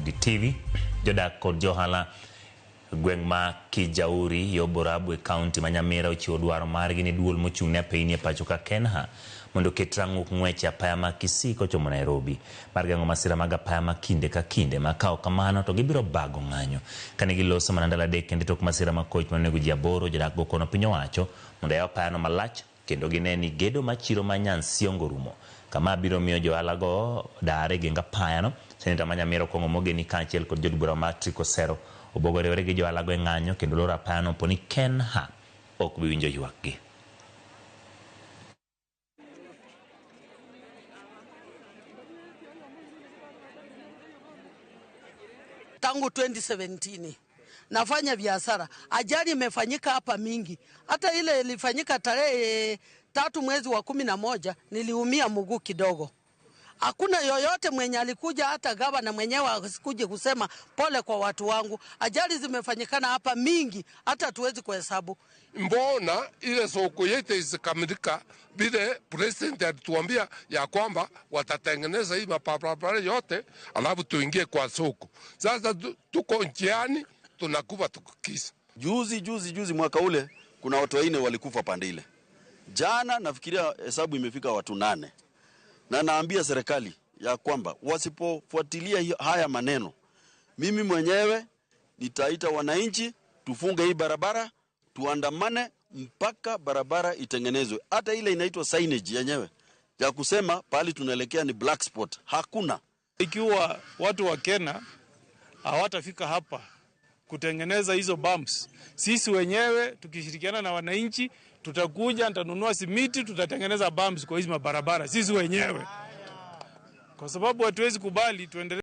Jaramogi TV. Jodak kod johala gweng' ma Kijauri yo Borabu e kaunti ma Nyamira ochiwo dwaro margi ni duol mochung' ne piny e pacho ka KENHA mondo ket rang'uk ng'wech apaya ma Kisii kochomo Nairobi mar geng'o masira mag apaya ma kinde ka kinde ma kawo kamano to gibiro bago ng'anyo kane giloso mana ndalo adek kendo tok masira ma koch manego ji 8 jodak go kono piny owacho mondo yaw apayano malach kendo gine ni gedo machiro ma Nyansiongo rumo kama biro miyo johala go dare genga apayano. Seneta ma Nyamira Okong'o Mogeni kaachiel kod jod bura ma Trick Osero obogorewore gi johala go e ng'anyo kendo loro apayano poni KENHA ok bi winjo ywakgi. Tangu 2017 nafanya biashara, ajali imefanyika hapa mingi. Hata ile ilifanyika tarehe 3 mwezi wa 11 niliumia mguu kidogo. Hakuna yoyote mwenye alikuja, hata gavana mwenyewe asikuje kusema pole kwa watu wangu. Ajali zimefanyikana hapa mingi, hata tuwezi kuhesabu. Mbona ile soko yetu isikamilika vile president alituambia ya kwamba watatengeneza hii mabarabara yote alafu tuingie kwa soko. Sasa tuko njiani tunakufa tukikisa. Juzi mwaka ule kuna watu 4 walikufa pande ile. Jana nafikiria hesabu imefika watu 8. Na naambia serikali ya kwamba wasipofuatilia haya maneno, mimi mwenyewe nitaita wananchi tufunge hii barabara, tuandamane mpaka barabara itengenezwe. Hata ile inaitwa signage yenyewe ya kusema pali tunaelekea ni black spot hakuna. Ikiwa watu wa KENHA hawatafika hapa kutengeneza hizo bumps, sisi wenyewe tukishirikiana na wananchi tutakuja, nitanunua simiti, tutatengeneza bumps kwa hizo mabarabara sisi wenyewe, kwa sababu hatuwezi kubali tuendelee